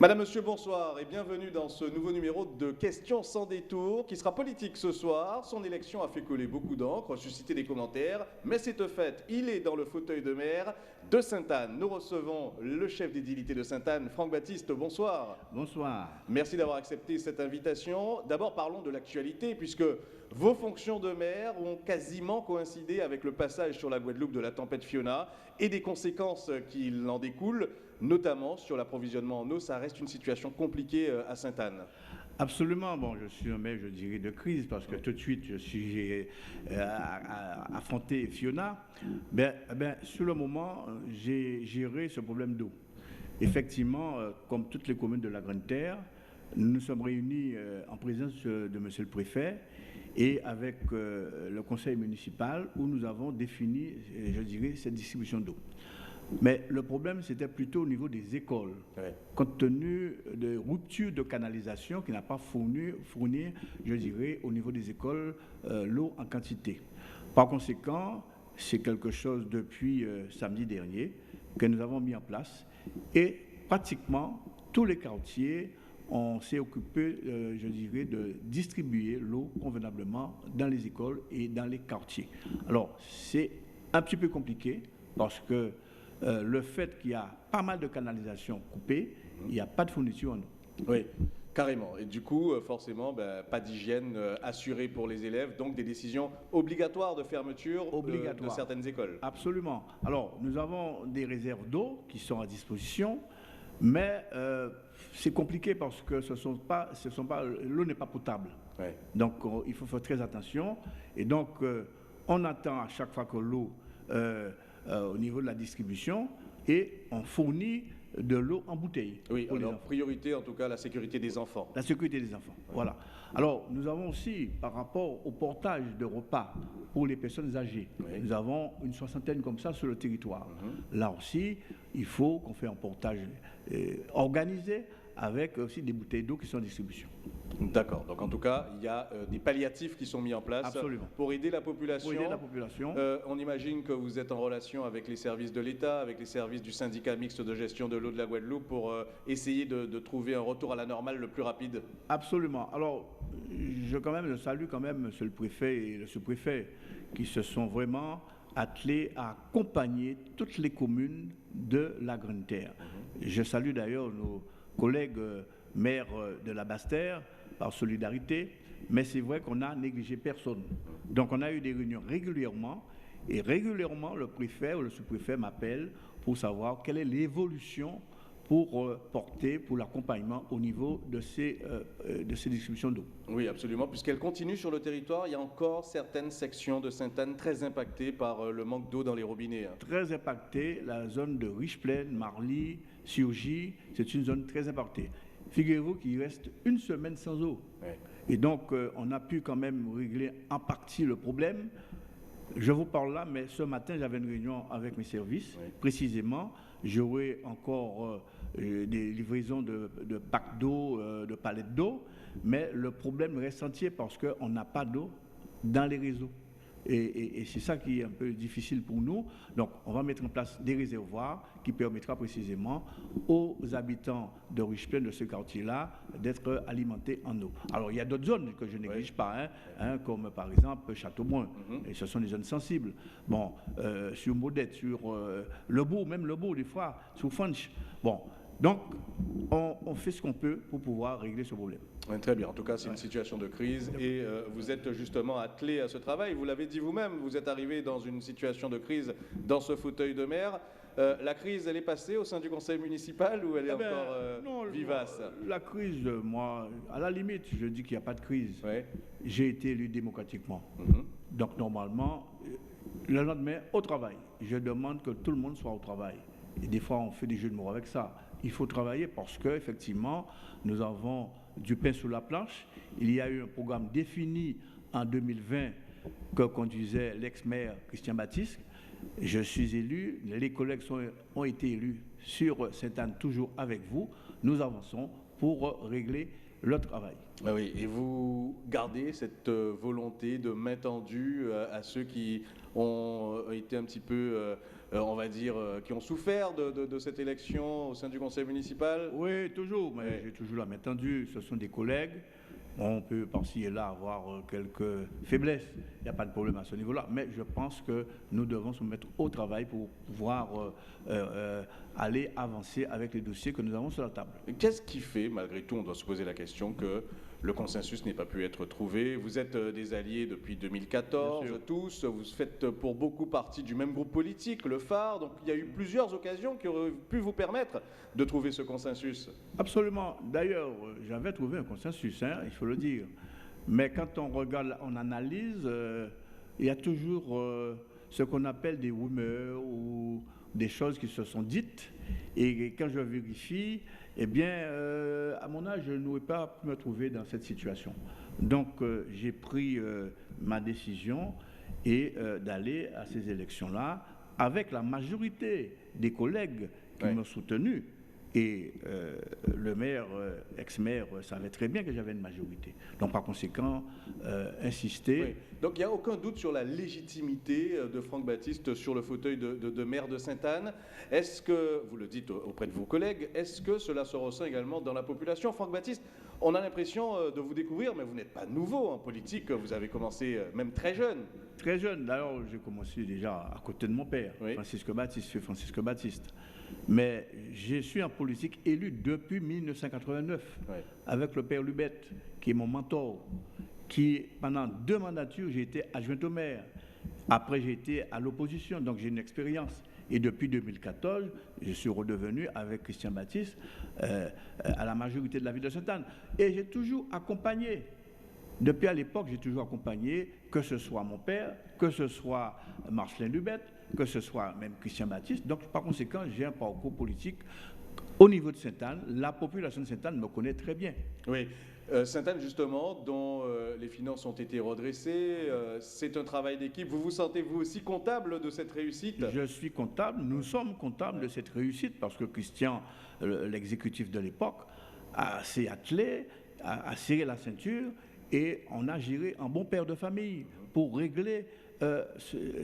Madame, Monsieur, bonsoir et bienvenue dans ce nouveau numéro de Questions sans détour qui sera politique ce soir. Son élection a fait couler beaucoup d'encre, suscité des commentaires, mais c'est au fait, il est dans le fauteuil de maire de Sainte-Anne. Nous recevons le chef d'édilité de Sainte-Anne, Franck Baptiste, bonsoir. Bonsoir. Merci d'avoir accepté cette invitation. D'abord parlons de l'actualité puisque vos fonctions de maire ont quasiment coïncidé avec le passage sur la Guadeloupe de la tempête Fiona et des conséquences qui en découlent, notamment sur l'approvisionnement en eau. Ça reste une situation compliquée à Sainte-Anne. Absolument. Bon, je suis un maire, je dirais, de crise parce que tout de suite, j'ai affronté Fiona. Sur le moment, j'ai géré ce problème d'eau. Effectivement, comme toutes les communes de la Grande Terre, nous nous sommes réunis en présence de Monsieur le Préfet et avec le conseil municipal où nous avons défini, je dirais, cette distribution d'eau. Mais le problème, c'était plutôt au niveau des écoles, compte tenu de ruptures de canalisation qui n'a pas fourni, je dirais, au niveau des écoles, l'eau en quantité. Par conséquent, c'est quelque chose depuis samedi dernier que nous avons mis en place et pratiquement tous les quartiers, on s'est occupé, je dirais, de distribuer l'eau convenablement dans les écoles et dans les quartiers. Alors, c'est un petit peu compliqué parce que le fait qu'il y a pas mal de canalisations coupées, il n'y a pas de fourniture en eau. Oui, carrément. Et du coup, forcément, pas d'hygiène assurée pour les élèves, donc des décisions obligatoires de fermeture de certaines écoles. Absolument. Alors, nous avons des réserves d'eau qui sont à disposition, mais c'est compliqué parce que l'eau n'est pas potable. Ouais. Donc, il faut faire très attention. Et donc, on attend à chaque fois que l'eau au niveau de la distribution et on fournit de l'eau en bouteille. Oui, alors priorité en tout cas la sécurité des enfants. La sécurité des enfants, voilà. Alors nous avons aussi par rapport au portage de repas pour les personnes âgées, nous avons une 60aine comme ça sur le territoire. Là aussi, il faut qu'on fasse un portage organisé avec aussi des bouteilles d'eau qui sont en distribution. D'accord. Donc en tout cas, il y a des palliatifs qui sont mis en place. Absolument. Pour aider la population. Pour aider la population. On imagine que vous êtes en relation avec les services de l'État, avec les services du syndicat mixte de gestion de l'eau de la Guadeloupe pour essayer de trouver un retour à la normale le plus rapide. Absolument. Alors, je salue quand même Monsieur le Préfet et le sous-préfet qui se sont vraiment attelés à accompagner toutes les communes de la Grande Terre. Je salue d'ailleurs nos collègues maires de la Basse-Terre par solidarité, mais c'est vrai qu'on a négligé personne. Donc on a eu des réunions régulièrement, et régulièrement le préfet ou le sous-préfet m'appelle pour savoir quelle est l'évolution pour porter, pour l'accompagnement au niveau de ces distributions d'eau. Oui, absolument, puisqu'elle continue sur le territoire, il y a encore certaines sections de Sainte-Anne très impactées par le manque d'eau dans les robinets. Très impactée, la zone de Riche-Plaine, Marly, Surgy, c'est une zone très impactée. Figurez-vous qu'il reste une semaine sans eau. Ouais. Et donc, on a pu quand même régler en partie le problème. Je vous parle là, mais ce matin, j'avais une réunion avec mes services. Oui. Précisément, j'aurai encore des livraisons de packs d'eau, de palettes d'eau, mais le problème reste entier parce qu'on n'a pas d'eau dans les réseaux. Et c'est ça qui est un peu difficile pour nous. Donc, on va mettre en place des réservoirs qui permettra précisément aux habitants de Riche-Plaine, de ce quartier-là, d'être alimentés en eau. Alors, il y a d'autres zones que je ne néglige pas, comme par exemple Châteaubrun. Et ce sont des zones sensibles. Bon, sur Modette, sur Le Bourg, même Le Bourg, des fois, sur Fanch. Bon, donc, on fait ce qu'on peut pour pouvoir régler ce problème. Très bien. En tout cas, c'est une situation de crise et vous êtes justement attelé à ce travail. Vous l'avez dit vous-même, vous êtes arrivé dans une situation de crise dans ce fauteuil de maire. La crise, elle est passée au sein du conseil municipal ou elle est encore vivace? La crise, moi, à la limite, je dis qu'il n'y a pas de crise. Ouais. J'ai été élu démocratiquement. Donc, normalement, le lendemain, au travail. Je demande que tout le monde soit au travail. Et des fois, on fait des jeux de mots avec ça. Il faut travailler parce qu'effectivement, nous avons du pain sur la planche. Il y a eu un programme défini en 2020 que conduisait l'ex-maire Christian Baptiste. Je suis élu, les collègues ont été élus sur Sainte-Anne, toujours avec vous. Nous avançons pour régler le travail. Ah oui, et vous gardez cette volonté de main tendue à ceux qui ont été un petit peu on va dire, qui ont souffert de cette élection au sein du conseil municipal? Oui, toujours, mais Ouais. j'ai toujours la main tendue. Ce sont des collègues. On peut par-ci et là avoir quelques faiblesses. Il n'y a pas de problème à ce niveau-là. Mais je pense que nous devons se mettre au travail pour pouvoir aller avancer avec les dossiers que nous avons sur la table. Qu'est-ce qui fait, malgré tout, on doit se poser la question, que le consensus n'ait pas pu être trouvé? Vous êtes des alliés depuis 2014, Bien sûr. tous, vous faites pour beaucoup partie du même groupe politique, le Phare, donc il y a eu plusieurs occasions qui auraient pu vous permettre de trouver ce consensus. Absolument. D'ailleurs, j'avais trouvé un consensus, hein, il faut le dire. Mais quand on regarde, on analyse, il y a toujours ce qu'on appelle des rumeurs ou des choses qui se sont dites. Et quand je vérifie, eh bien, à mon âge, je n'aurais pas pu me trouver dans cette situation. Donc, j'ai pris ma décision et d'aller à ces élections-là avec la majorité des collègues qui Ouais. m'ont soutenu. Et le maire, ex-maire, savait très bien que j'avais une majorité. Donc, par conséquent, insister. Oui. Donc il n'y a aucun doute sur la légitimité de Franck Baptiste sur le fauteuil de maire de Sainte-Anne. Est-ce que, vous le dites auprès de vos collègues, est-ce que cela se ressent également dans la population? Franck Baptiste, on a l'impression de vous découvrir, mais vous n'êtes pas nouveau en politique, vous avez commencé même très jeune. Très jeune, d'ailleurs, j'ai commencé déjà à côté de mon père, Oui. Francisque Baptiste. Mais je suis en politique élu depuis 1989, Ouais. avec le père Lubette, qui est mon mentor, qui, pendant 2 mandatures, j'ai été adjoint au maire. Après, j'ai été à l'opposition, donc j'ai une expérience. Et depuis 2014, je suis redevenu avec Christian Baptiste à la majorité de la ville de Sainte-Anne. Et j'ai toujours accompagné. Depuis à l'époque, j'ai toujours accompagné, que ce soit mon père, que ce soit Marcelin Lubette, que ce soit même Christian Baptiste. Donc, par conséquent, j'ai un parcours politique au niveau de Sainte-Anne. La population de Sainte-Anne me connaît très bien. Oui. Sainte-Anne, justement, dont les finances ont été redressées, c'est un travail d'équipe. Vous vous sentez, vous aussi, comptable de cette réussite? Je suis comptable, nous sommes comptables de cette réussite parce que Christian, l'exécutif de l'époque, s'est attelé, a serré la ceinture et on a géré un bon père de famille pour régler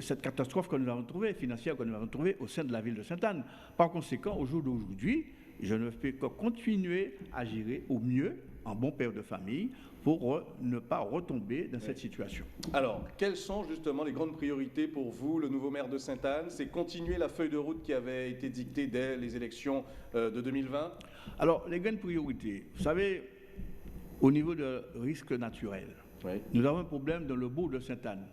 cette catastrophe que nous avons trouvée, financière que nous avons trouvée au sein de la ville de Sainte-Anne. Par conséquent, au jour d'aujourd'hui, je ne fais que continuer à gérer au mieux un bon père de famille pour ne pas retomber dans cette situation. Alors, quelles sont justement les grandes priorités pour vous, le nouveau maire de Sainte-Anne? C'est continuer la feuille de route qui avait été dictée dès les élections de 2020? Alors, les grandes priorités, vous savez, au niveau de risques naturels, Oui. nous avons un problème dans le bourg de Sainte-Anne,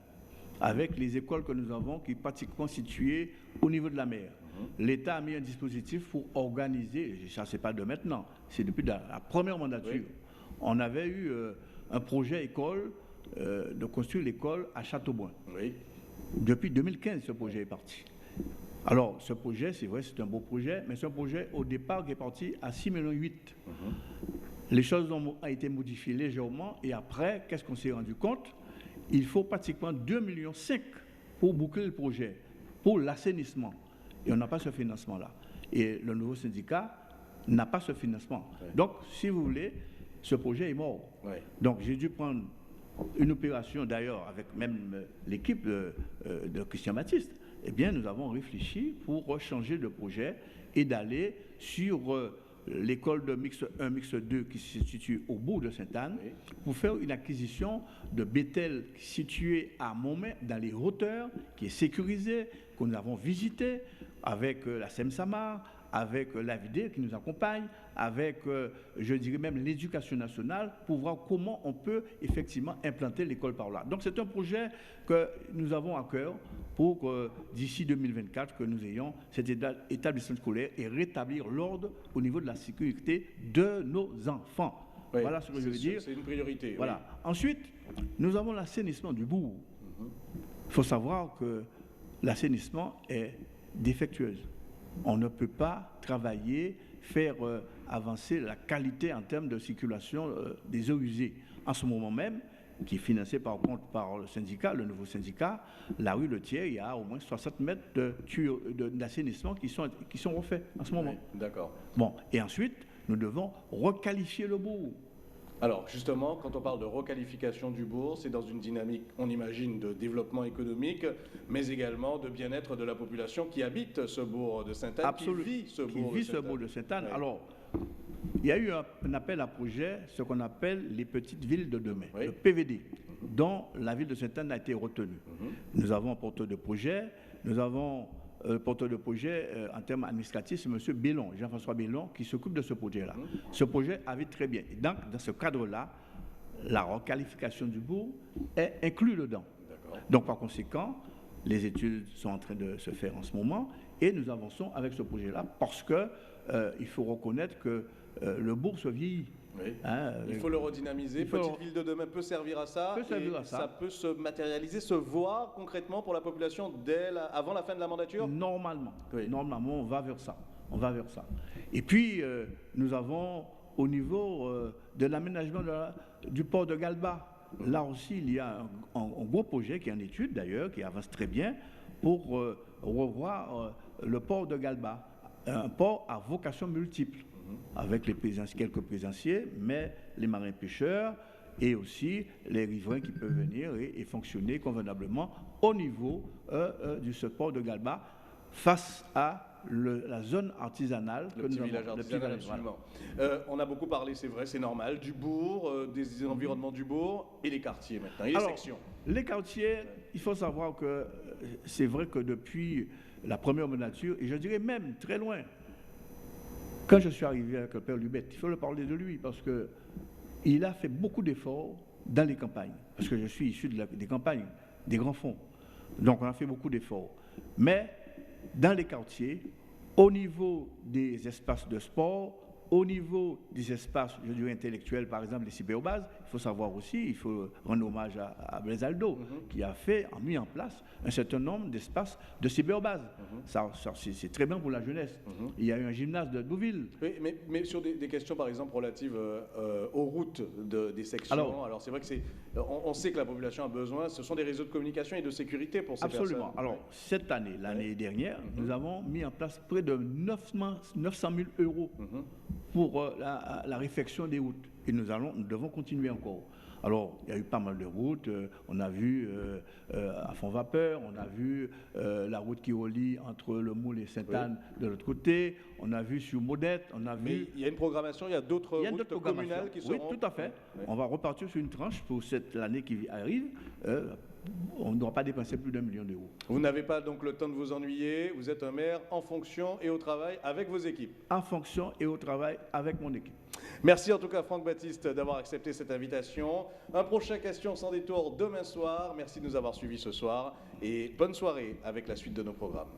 avec les écoles que nous avons qui sont pratiquement situées au niveau de la mer. L'État a mis un dispositif pour organiser, ça c'est pas de maintenant, c'est depuis la première mandature. Oui. On avait eu un projet école, de construire l'école à Châteauboin. Oui. Depuis 2015, ce projet est parti. Alors, ce projet, c'est vrai, c'est un beau projet, mais c'est un projet au départ qui est parti à 6,8 millions. Les choses ont été modifiées légèrement et après, qu'est-ce qu'on s'est rendu compte? Il faut pratiquement 2,5 millions pour boucler le projet, pour l'assainissement. Et on n'a pas ce financement-là. Et le nouveau syndicat n'a pas ce financement. Ouais. Donc, si vous voulez, ce projet est mort. Ouais. Donc, j'ai dû prendre une opération, d'ailleurs, avec même l'équipe de Christian Baptiste. Eh bien, nous avons réfléchi pour changer de projet et d'aller sur l'école de mix 1, mix 2 qui se situe au bout de Sainte-Anne, Oui. pour faire une acquisition de Bethel situé à Montmet, dans les hauteurs, qui est sécurisé, que nous avons visité avec la SEM-SAMAR, avec l'AVD qui nous accompagne, avec, je dirais même, l'éducation nationale, pour voir comment on peut effectivement implanter l'école par là. Donc c'est un projet que nous avons à cœur pour d'ici 2024 que nous ayons cet établissement scolaire et rétablir l'ordre au niveau de la sécurité de nos enfants. Oui. Voilà ce que je veux dire. C'est une priorité. Voilà. Ensuite, nous avons l'assainissement du bourg. Il faut savoir que l'assainissement est défectueux. On ne peut pas travailler, faire avancer la qualité en termes de circulation des eaux usées. En ce moment même, qui est financé par contre par le syndicat, le nouveau syndicat, la rue Le Thiers, il y a au moins 60 mètres d'assainissement qui sont refaits en ce moment. Oui. D'accord. Bon, et ensuite, nous devons requalifier le bourg. Alors justement, quand on parle de requalification du bourg, c'est dans une dynamique, on imagine, de développement économique, mais également de bien-être de la population qui habite ce bourg de Sainte-Anne, qui vit ce bourg de Sainte-Anne. Oui. Alors, il y a eu un appel à projet, ce qu'on appelle les petites villes de demain, oui, le PVD, dont la ville de Sainte-Anne a été retenue. Nous avons un porteur de projet, nous avons le porteur de projet en termes administratifs, c'est M. Bellon, Jean-François Bellon, qui s'occupe de ce projet-là. Ce projet avait très bien. Et donc, dans ce cadre-là, la requalification du bourg est inclue dedans. Donc, par conséquent, les études sont en train de se faire en ce moment et nous avançons avec ce projet-là parce que il faut reconnaître que le bourg se vieillit. Oui. Hein, il faut le redynamiser. Petite ville de demain peut servir à ça. Ça peut se matérialiser, se voir concrètement pour la population avant la fin de la mandature. Normalement, oui. Normalement, on va vers ça. Et puis, nous avons au niveau de l'aménagement du port de Galba. Là aussi, il y a un gros projet qui est en étude d'ailleurs, qui avance très bien pour revoir le port de Galba. Un port à vocation multiple, avec quelques plaisanciers, mais les marins pêcheurs et aussi les riverains qui peuvent venir et fonctionner convenablement au niveau de ce port de Galba face à la zone artisanale. Le petit village artisanal, absolument. On a beaucoup parlé, c'est vrai, c'est normal, du bourg, des environnements du bourg et les quartiers maintenant, et les sections. Les quartiers, il faut savoir que c'est vrai que depuis la première mandature, et je dirais même très loin, quand je suis arrivé avec le père Lubet, il faut le parler de lui parce qu'il a fait beaucoup d'efforts dans les campagnes, parce que je suis issu des campagnes, des grands fonds. Donc on a fait beaucoup d'efforts. Mais dans les quartiers, au niveau des espaces de sport, au niveau des espaces, je dirais, intellectuels, par exemple les cyberbases, il faut savoir aussi, il faut rendre hommage à Blaise Aldo, qui a mis en place un certain nombre d'espaces de cyberbases. C'est très bien pour la jeunesse. Il y a eu un gymnase de Deauville. Oui, mais sur des questions, par exemple, relatives aux routes des sections, alors c'est vrai que on sait que la population a besoin, ce sont des réseaux de communication et de sécurité pour ces personnes. Absolument. Alors, cette année, l'année dernière, nous avons mis en place près de 900 000 euros pour la réfection des routes. Et nous devons continuer encore. Alors, il y a eu pas mal de routes. On a vu à fond vapeur, on a vu la route qui relie entre le Moule et Sainte-Anne de l'autre côté. On a vu sur Modette, on a vu... il y a une programmation, il y a d'autres routes communales qui seront... Oui, tout à fait. Oui. On va repartir sur une tranche pour l'année qui arrive. On ne doit pas dépenser plus d'1 million d'euros. Vous n'avez pas donc le temps de vous ennuyer. Vous êtes un maire en fonction et au travail avec vos équipes. En fonction et au travail avec mon équipe. Merci en tout cas Franck Baptiste d'avoir accepté cette invitation. Un prochain Question sans détour demain soir. Merci de nous avoir suivis ce soir et bonne soirée avec la suite de nos programmes.